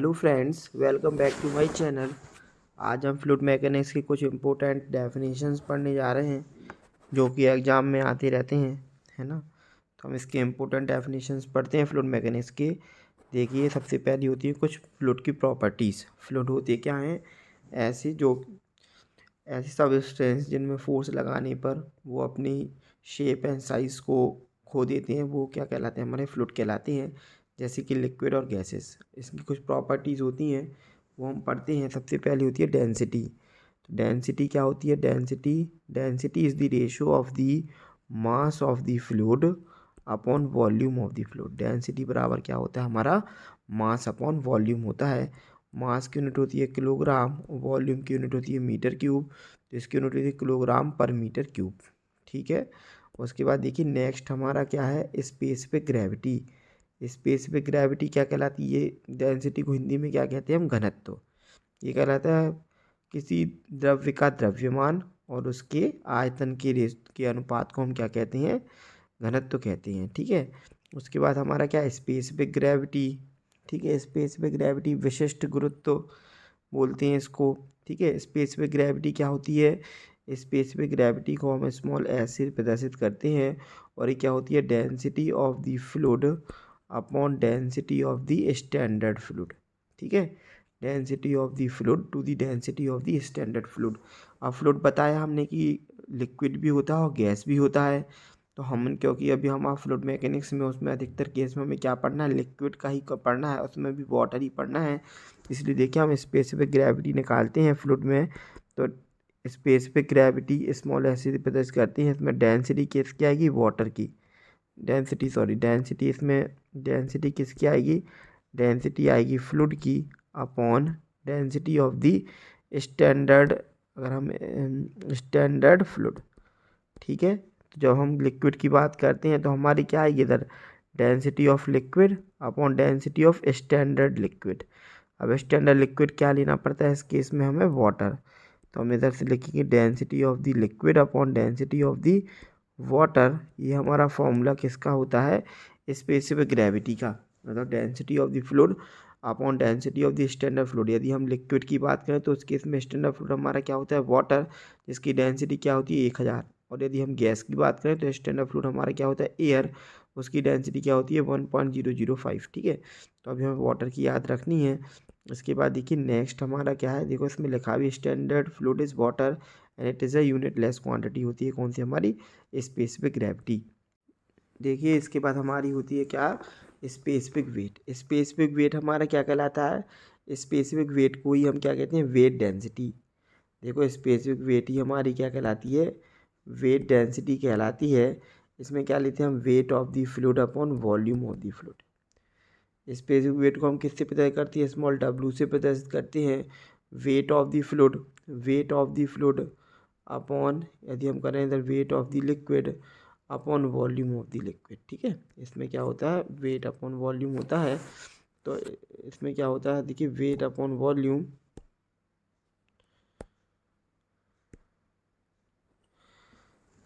Hello friends, welcome back to my channel. आज हम fluid mechanics की कुछ इम्पोर्टेंट डेफिनेशंस पढ़ने जा रहे हैं जो कि एग्ज़ाम में आते रहते हैं, है ना। तो हम इसके इम्पोर्टेंट डेफिनेशंस पढ़ते हैं फ्लूइड मैकेनिक्स के। देखिए, सबसे पहली होती है कुछ फ्लूइड की प्रॉपर्टीज़। फ्लूइड होती क्या हैं? ऐसी सबस्टेंस जिनमें फोर्स लगाने पर वो अपनी शेप एंड साइज़ को खो देते हैं, वो क्या कहलाते हैं? हमारे फ्लूइड कहलाते हैं। जैसे कि लिक्विड और गैसेस, इसकी कुछ प्रॉपर्टीज़ होती हैं, वो हम पढ़ते हैं। सबसे पहली होती है डेंसिटी। तो डेंसिटी क्या होती है? Density is the ratio of the mass of the fluid upon volume of the fluid. Density बराबर क्या होता है? हमारा मास अपॉन वॉल्यूम होता है। मास की यूनिट होती है किलोग्राम, वॉल्यूम की यूनिट होती है मीटर क्यूब। तो इसकी यूनिट होती है किलोग्राम पर मीटर क्यूब। ठीक है। उसके बाद देखिए नेक्स्ट हमारा क्या है? Specific gravity. स्पेसिफिक ग्रेविटी क्या कहलाती है? डेंसिटी को हिंदी में क्या कहते हैं हम? घनत्व। ये कहलाता है किसी द्रव्य का द्रव्यमान और उसके आयतन के अनुपात को हम क्या कहते हैं? घनत्व कहते हैं। ठीक है। उसके बाद हमारा क्या है? Specific gravity. ठीक है। स्पेसिफिक ग्रेविटी विशिष्ट गुरुत्व बोलते हैं इसको। ठीक है। स्पेसिफिक ग्रेविटी क्या होती है? स्पेसिफिक ग्रेविटी को हम स्मॉल एस से प्रदर्शित करते हैं और ये क्या होती है? Density of the fluid upon density of the standard fluid. ठीक है। Density of the fluid to the density of the standard fluid. अब फ्लूइड बताया हमने कि लिक्विड भी होता है और गैस भी होता है। तो हम क्योंकि अभी हम फ्लूइड मैकेनिक्स में उसमें अधिकतर केस में हमें क्या पढ़ना है? लिक्विड का ही पढ़ना है, उसमें भी वाटर ही पढ़ना है। इसलिए देखिए हम स्पेसिफिक ग्रेविटी निकालते हैं फ्लूइड में। तो स्पेसिफिक ग्रेविटी स्मॉल एस से प्रदर्शित करते हैं। इसमें डेंसिटी किसकी आएगी? वाटर की। डेंसिटी इसमें डेंसिटी किसकी आएगी? डेंसिटी आएगी फ्लूइड की upon density of the standard. अगर हम स्टैंडर्ड फ्लूइड। ठीक है। तो जब हम लिक्विड की बात करते हैं तो हमारी क्या आएगी इधर? Density of liquid upon density of standard liquid. अब स्टैंडर्ड लिक्विड क्या लेना पड़ता है इस केस में? हमें वाटर। तो हम इधर से लिखेंगे density of the liquid upon density of the water. ये हमारा फॉर्मूला किसका होता है? स्पेसिफिक ग्रेविटी का। मतलब density of the fluid upon density of the standard fluid. यदि हम लिक्विड की बात करें तो उस केस में स्टैंडर्ड फ्लूइड हमारा क्या होता है? वाटर, जिसकी डेंसिटी क्या होती है? 1000। और यदि हम गैस की बात करें तो स्टैंडर्ड फ्लूइड हमारा क्या होता है? एयर, उसकी डेंसिटी क्या होती है? 1.005। ठीक है। तो अभी हमें वाटर की याद रखनी है। इसके बाद देखिए नेक्स्ट हमारा क्या है? देखो इसमें लिखा भी standard fluid is water and it is a unit less quantity. होती है कौन सी? हमारी स्पेसिफिक ग्रेविटी। देखिए इसके बाद हमारी होती है क्या? Specific weight. स्पेसिफिक वेट हमारा क्या कहलाता है? स्पेसिफिक वेट को ही हम क्या कहते हैं? Weight density. देखो स्पेसिफिक वेट ही हमारी क्या कहलाती है? वेट डेंसिटी कहलाती है। इसमें क्या लेते हैं हम? Weight of the fluid upon volume of the fluid. Specific weight को हम किससे प्रदर्शित करते हैं? स्मॉल डब्ल्यू से प्रदर्शित करते हैं। Weight of the fluid, weight of the fluid upon, यदि हम करें इधर weight of the liquid upon volume of the liquid. ठीक है। इसमें क्या होता है? वेट अपॉन वॉल्यूम होता है। तो इसमें क्या होता है? देखिए weight upon volume,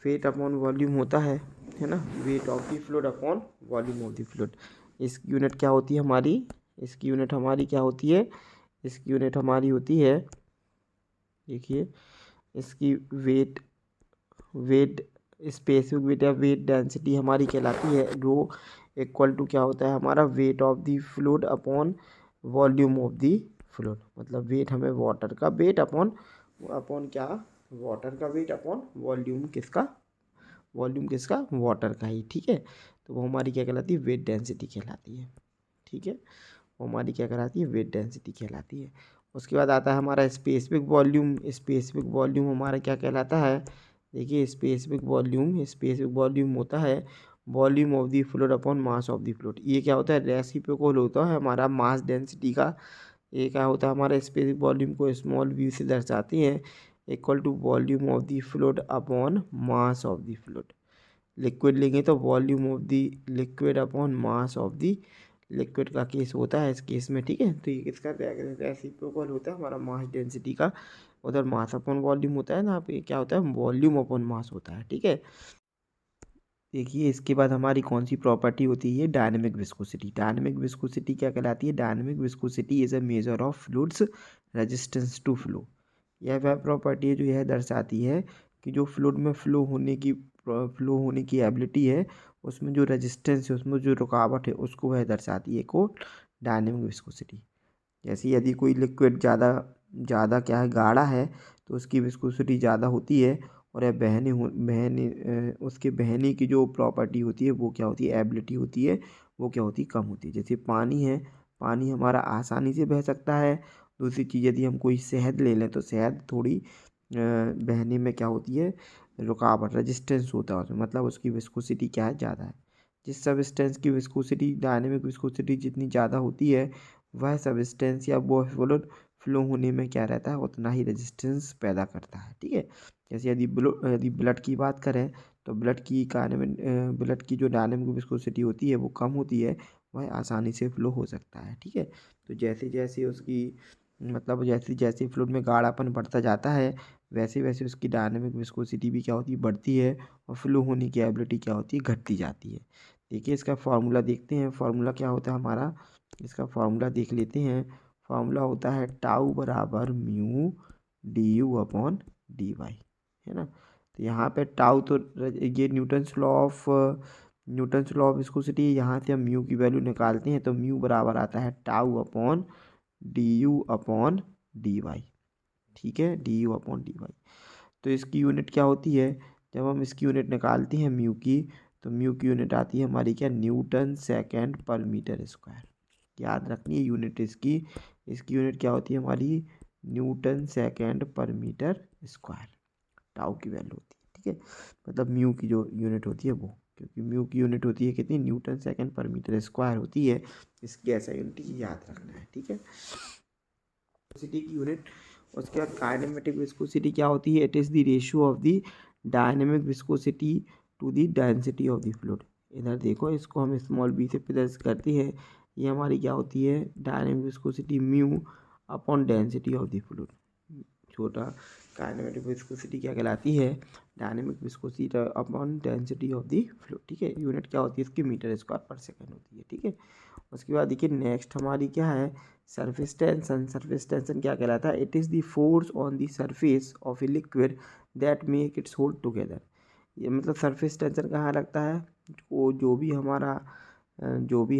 weight upon volume होता है ना। Weight of the fluid upon volume of the fluid. इसकी यूनिट क्या होती है हमारी? इसकी यूनिट हमारी क्या होती है? इसकी यूनिट हमारी होती है, देखिए इसकी वेट, वेट स्पेसिफिक वेट या वेट डेंसिटी हमारी कहलाती है रो इक्वल टू क्या होता है हमारा? Weight of the fluid upon volume of the fluid. मतलब वेट हमें वाटर का वेट अपॉन अपॉन क्या? वाटर का वेट अपॉन वॉल्यूम किसका? वॉल्यूम किसका? वाटर का ही। ठीक है। तो वो हमारी क्या कहलाती है? वेट डेंसिटी कहलाती है। ठीक है। वो हमारी क्या कहलाती है? वेट डेंसिटी कहलाती है। उसके बाद आता है हमारा स्पेसिफिक वॉल्यूम। स्पेसिफिक वॉल्यूम हमारा क्या कहलाता है? देखिए स्पेसिफिक वॉल्यूम होता है volume of the fluid upon mass of the fluid. ये क्या होता है? रेसिप्रोकल होता है हमारा मास डेंसिटी का। ये क्या होता है हमारा? स्पेसिफिक वॉल्यूम को स्मॉल वी से दर्शाते हैं equal to volume of the fluid upon mass of the fluid. Liquid लेंगे तो volume of the liquid upon mass of the liquid का केस होता है इस केस में। ठीक है। तो ये किसका रेसिप्रोकल होता है? हमारा मास डेंसिटी का। उधर मास अपॉन वॉल्यूम होता है ना, यहाँ पे क्या होता है? वॉल्यूम अपॉन मास होता है। ठीक है। देखिए इसके बाद हमारी कौन सी प्रॉपर्टी होती है, डायनेमिक विस्कोसिटी। डायनेमिक विस्कोसिटी क्या कहलाती है, dynamic viscosity is a measure of fluids resistance to flow. यह वह प्रॉपर्टी है जो यह दर्शाती है कि जो फ्लूइड में फ्लो होने की एबिलिटी है, उसमें जो रेजिस्टेंस है, उसमें जो रुकावट है, उसको वह दर्शाती है को डायनेमिक विस्कोसिटी। जैसे यदि कोई लिक्विड ज़्यादा ज़्यादा क्या है, गाढ़ा है, तो उसकी विस्कोसिटी ज़्यादा होती है, और यह उसके बहने की जो प्रॉपर्टी होती है वो क्या होती है, एबिलिटी होती है, वो क्या होती है, कम होती है। जैसे पानी है, पानी हमारा आसानी से बह सकता है। दूसरी चीज़, यदि हम कोई शहद ले लें तो शहद थोड़ी बहने में क्या होती है, रुकावट, रेजिस्टेंस होता है उसमें, मतलब उसकी विस्कोसिटी क्या है, ज़्यादा है। जिस सब्सटेंस की विस्कोसिटी, डायनेमिक विस्कोसिटी जितनी ज़्यादा होती है, वह सब्सटेंस या वो फ्लूइड फ्लो होने में क्या रहता है, उतना ही रेजिस्टेंस पैदा करता है। ठीक है। जैसे यदि ब्लड की बात करें तो ब्लड की जो डायनेमिक विस्कोसिटी होती है वो कम होती है, वह आसानी से फ्लो हो सकता है। ठीक है। तो जैसे जैसे उसकी मतलब जैसे जैसे फ्लूइड में गाढ़ापन बढ़ता जाता है, वैसे वैसे उसकी डायनेमिक विस्कोसिटी भी क्या होती है, बढ़ती है, और फ्लो होने की एबिलिटी क्या होती है, घटती जाती है। देखिए इसका फार्मूला देखते हैं। फार्मूला क्या होता है हमारा, इसका फार्मूला देख लेते हैं। फार्मूला होता है टाउ बराबर mu D U upon D Y, है ना। तो यहाँ पे टाउ तो ये न्यूटन्स लॉ ऑफ विस्कोसिटी, यहाँ से हम म्यू की वैल्यू निकालते हैं, तो म्यू बराबर आता है tau upon D U upon D Y. ठीक है, D U upon D Y. तो इसकी यूनिट क्या होती है, जब हम इसकी यूनिट निकालते हैं म्यू की, तो म्यू की यूनिट आती है हमारी क्या, न्यूटन सेकेंड पर मीटर स्क्वायर। याद रखनी है यूनिट इसकी यूनिट क्या होती है हमारी, न्यूटन सेकेंड पर मीटर स्क्वायर, टाउ की वैल्यू होती है। ठीक है, मतलब म्यू की जो यूनिट होती है वो, क्योंकि म्यू की यूनिट होती है कितनी, न्यूटन सेकेंड पर मीटर स्क्वायर होती है। इसकी ऐसा यूनिट याद रखना है। ठीक है, विस्कोसिटी की यूनिट। उसके बाद काइनेमेटिक विस्कोसिटी क्या होती है, it is the ratio of the dynamic viscosity to the density of the fluid. इधर देखो, इसको हम स्मॉल बी से प्रदर्शित करते हैं। ये हमारी क्या होती है, dynamic viscosity mu upon density of the fluid. छोटा काइनेमेटिक विस्कोसिटी क्या कहलाती है, dynamic viscosity upon density of the fluid. ठीक है, यूनिट क्या होती है इसकी, मीटर स्क्वायर पर सेकेंड होती है। ठीक है, उसके बाद देखिए नेक्स्ट हमारी क्या है, सरफेस टेंशन। सरफेस टेंशन क्या कहलाता है, it is the force on the surface of a liquid that make it's hold together. ये मतलब सरफेस टेंशन कहाँ लगता है, वो जो भी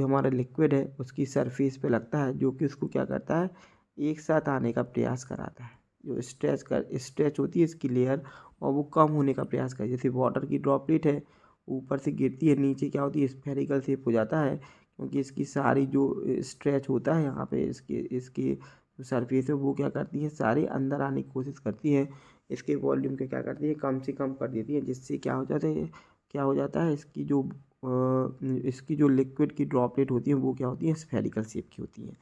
हमारा लिक्विड है उसकी सरफेस पे लगता है, जो कि उसको क्या करता है, एक साथ आने का प्रयास कराता है। जो स्ट्रेच होती है इसकी लेयर, और वो कम होने का प्रयास करे। जैसे वाटर की ड्रॉपलेट है, ऊपर से गिरती है, नीचे क्या होती है, स्फेरिकल शेप हो जाता है, क्योंकि इसकी सारी जो स्ट्रेच होता है यहाँ पे इसकी जो सरफेस है, वो क्या करती है, सारी अंदर आने की कोशिश करती है। इसके वॉल्यूम के क्या करती है, कम से कम कर देती है, जिससे क्या हो जाता है, इसकी जो लिक्विड की ड्रॉपलेट होती है वो क्या होती है, स्फेरिकल शेप की होती है।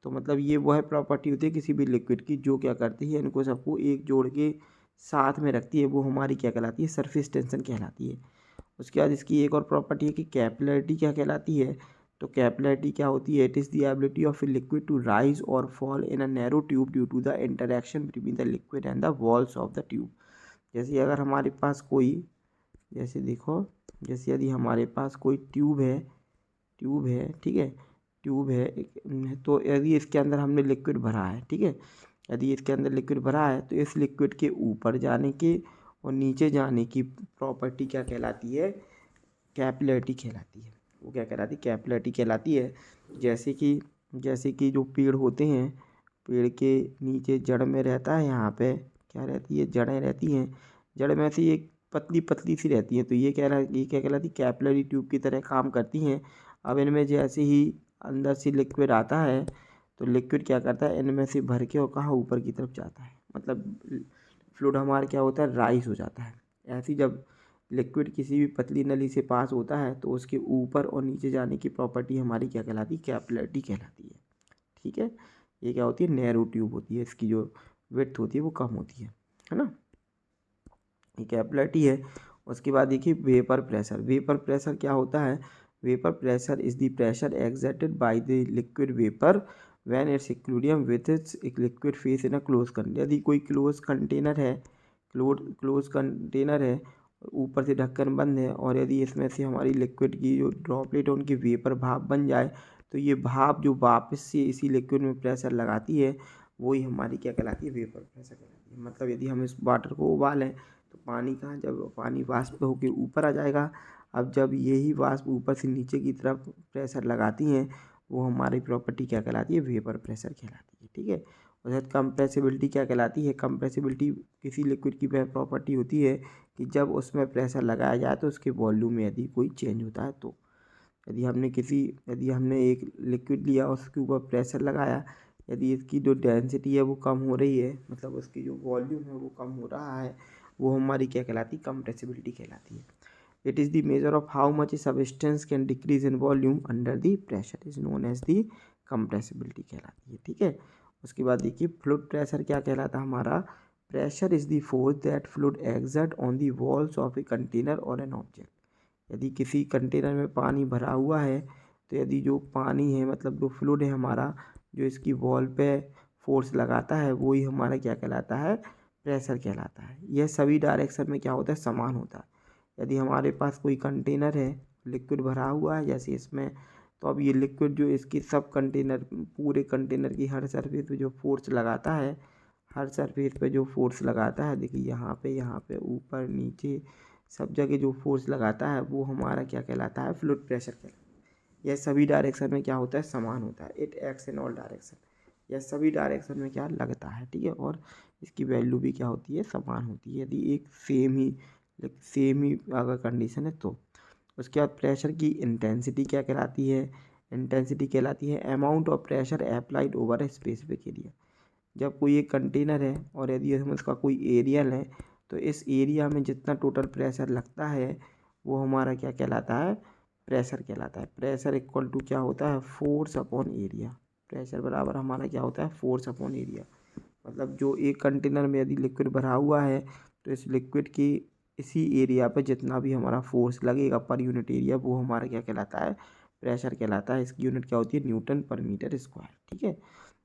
तो मतलब ये वह प्रॉपर्टी होती है किसी भी लिक्विड की, जो क्या करती है, इनको सबको एक जोड़ के साथ में रखती है, वो हमारी क्या कहलाती है, सरफेस टेंशन कहलाती है। उसके बाद इसकी एक और प्रॉपर्टी है कि कैपिलरिटी क्या कहलाती है। तो कैपिलरिटी क्या होती है, it is the ability of a liquid to rise और fall in a narrow tube due to the interaction between the liquid and the walls of the tube. जैसे अगर हमारे पास कोई, जैसे देखो, जैसे यदि हमारे पास कोई ट्यूब है, ठीक है, ट्यूब है तो यदि इसके अंदर हमने लिक्विड भरा है, ठीक है, यदि इसके अंदर लिक्विड भरा है, तो इस लिक्विड के ऊपर जाने के और नीचे जाने की प्रॉपर्टी क्या कहलाती है, कैपिलरिटी कहलाती है। वो क्या कहलाती है, कैपिलरिटी कहलाती है। जैसे कि जो पेड़ होते हैं, पेड़ के नीचे जड़ में रहता है, यहाँ पे क्या रहती है, जड़ें रहती हैं। जड़ में से एक पतली पतली सी रहती हैं, तो ये क्या कहलाती, कैपिलरी ट्यूब की तरह काम करती हैं। अब इनमें जैसे ही अंदर से लिक्विड आता है, तो लिक्विड क्या करता है, इनमें से भर के और कहाँ, ऊपर की तरफ जाता है, मतलब फ्लूइड हमारा क्या होता है, राइज हो जाता है। ऐसे ही जब लिक्विड किसी भी पतली नली से पास होता है, तो उसके ऊपर और नीचे जाने की प्रॉपर्टी हमारी क्या कहलाती है, कैपिलरिटी कहलाती है। ठीक है, ये क्या होती है, नैरो ट्यूब होती है, इसकी जो विड्थ होती है वो कम होती है ना। ये कैपिलरिटी है। उसके बाद देखिए वेपर प्रेशर। वेपर प्रेशर क्या होता है, vapour pressure is the pressure exerted by the liquid vapour when it's equilibrium with its liquid face in a close container. यदि कोई क्लोज कंटेनर है ऊपर से ढक्कन बंद है और यदि इसमें से हमारी लिक्विड की जो ड्रॉपलेट है उनकी वेपर भाप बन जाए तो ये भाप जो वापस से इसी लिक्विड में प्रेशर लगाती है वही हमारी क्या कहलाती है, वेपर प्रेशर कहलाती है। मतलब यदि हम इस वाटर को उबालें तो पानी कहाँ, जब पानी वाष्प होकर ऊपर आ जाएगा। अब जब यही वाष्प ऊपर से नीचे की तरफ प्रेशर लगाती हैं वो हमारी प्रॉपर्टी क्या कहलाती है, वेपर प्रेशर कहलाती है। ठीक है। और कंप्रेसिबिलिटी क्या कहलाती है, कंप्रेसिबिलिटी किसी लिक्विड की वह प्रॉपर्टी होती है कि जब उसमें प्रेशर लगाया जाए तो उसके वॉल्यूम में यदि कोई चेंज होता है तो यदि हमने एक लिक्विड लिया उसके ऊपर प्रेशर लगाया, यदि इसकी जो डेंसिटी है वो कम हो रही है, मतलब उसकी जो वॉल्यूम है वो कम हो रहा है, वो हमारी क्या कहलाती है, कंप्रेसिबिलिटी कहलाती है। It is the measure of how much a substance can decrease in volume under the pressure is known as the compressibility कहलाती है। ठीक है। उसके बाद देखिए फ्लूइड प्रेशर क्या कहलाता है हमारा, pressure is the force that fluid exert on the walls of a container और एन ऑब्जेक्ट। यदि किसी कंटेनर में पानी भरा हुआ है तो यदि जो पानी है मतलब जो फ्लूइड है हमारा, जो इसकी वॉल पे फोर्स लगाता है वही हमारा क्या कहलाता है, प्रेशर कहलाता है। यह सभी डायरेक्शन में क्या होता है, समान होता है। यदि हमारे पास कोई कंटेनर है, लिक्विड भरा हुआ है जैसे इसमें, तो अब ये लिक्विड जो इसकी सब कंटेनर, पूरे कंटेनर की हर सरफेस पे जो फोर्स लगाता है, हर सरफेस पे जो फोर्स लगाता है, देखिए यहाँ पे ऊपर नीचे सब जगह जो फोर्स लगाता है वो हमारा क्या कहलाता है, फ्लूइड प्रेशर कहलाता है। यह सभी डायरेक्शन में क्या होता है, समान होता है। It acts in all direction, यह सभी डायरेक्शन में क्या लगता है। ठीक है। और इसकी वैल्यू भी क्या होती है, समान होती है यदि एक सेम ही अगर कंडीशन है तो। उसके बाद प्रेशर की इंटेंसिटी क्या कहलाती है, इंटेंसिटी कहलाती है amount of pressure applied over a specific area. जब कोई एक कंटेनर है और यदि हम उसका कोई एरिया लें तो इस एरिया में जितना टोटल प्रेशर लगता है वो हमारा क्या कहलाता है, प्रेशर कहलाता है। प्रेशर इक्वल टू क्या होता है, फोर्स अपॉन एरिया। प्रेशर बराबर हमारा क्या होता है, फोर्स अपॉन एरिया। मतलब जो एक कंटेनर में यदि लिक्विड भरा हुआ है तो इस लिक्विड की इसी एरिया पर जितना भी हमारा फोर्स लगेगा पर यूनिट एरिया वो हमारा क्या कहलाता है, प्रेशर कहलाता है। इसकी यूनिट क्या होती है, न्यूटन पर मीटर स्क्वायर। ठीक है।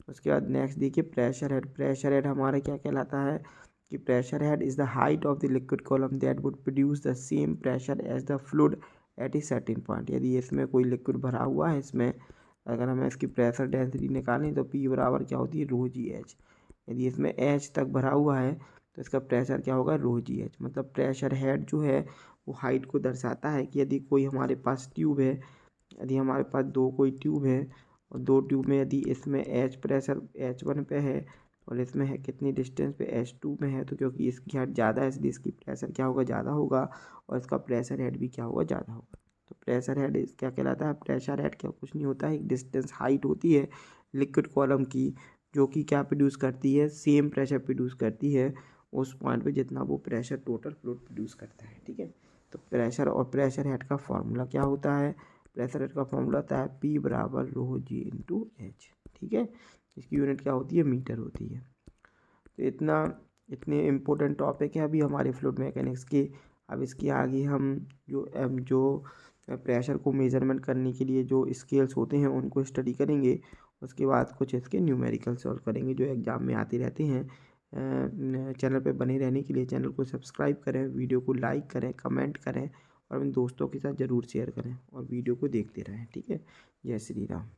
उसके बाद नेक्स्ट देखिए प्रेशर हेड। प्रेशर हेड हमारा क्या कहलाता है कि pressure head is the height of the liquid column that would produce the same pressure as the fluid at a certain point. यदि इसमें कोई लिक्विड भरा हुआ है, इसमें अगर हमें इसकी प्रेशर डेंसिटी निकालें तो पी बराबर क्या होती है, रो जी एच। यदि इसमें एच तक भरा हुआ है तो इसका प्रेशर क्या होगा, रो जी एच। मतलब प्रेशर हेड जो है वो हाइट को दर्शाता है कि यदि कोई हमारे पास ट्यूब है, यदि हमारे पास कोई ट्यूब है और दो ट्यूब में यदि इसमें एच प्रेशर H1 पे है और इसमें है कितनी डिस्टेंस पे, H2 में है, तो क्योंकि इसकी हाइट ज़्यादा है इसलिए इसकी प्रेशर क्या होगा, ज़्यादा होगा और इसका प्रेशर हेड भी क्या होगा, ज़्यादा होगा। तो प्रेशर हेड क्या कहलाता है, प्रेशर हेड क्या कुछ नहीं होता है, एक डिस्टेंस हाइट होती है लिक्विड कॉलम की जो कि क्या प्रोड्यूस करती है, सेम प्रेशर प्रोड्यूस करती है उस पॉइंट पे जितना वो प्रेशर टोटल फ्लूइड प्रोड्यूस करता है। ठीक है। तो प्रेशर और प्रेशर हेड का फॉर्मूला क्या होता है, प्रेशर हेड का फॉर्मूला होता है पी बराबर रो जी इंटू एच। ठीक है। इसकी यूनिट क्या होती है, मीटर होती है। तो इतने इम्पोर्टेंट टॉपिक है अभी हमारे फ्लूइड मैकेनिक्स के। अब इसके आगे हम जो प्रेशर को मेजरमेंट करने के लिए जो स्केल्स होते हैं उनको स्टडी करेंगे। उसके बाद कुछ इसके न्यूमेरिकल सॉल्व करेंगे जो एग्ज़ाम में आते रहते हैं। चैनल पे बने रहने के लिए चैनल को सब्सक्राइब करें, वीडियो को लाइक करें, कमेंट करें और अपने दोस्तों के साथ ज़रूर शेयर करें और वीडियो को देखते रहें। ठीक है। जय श्री राम।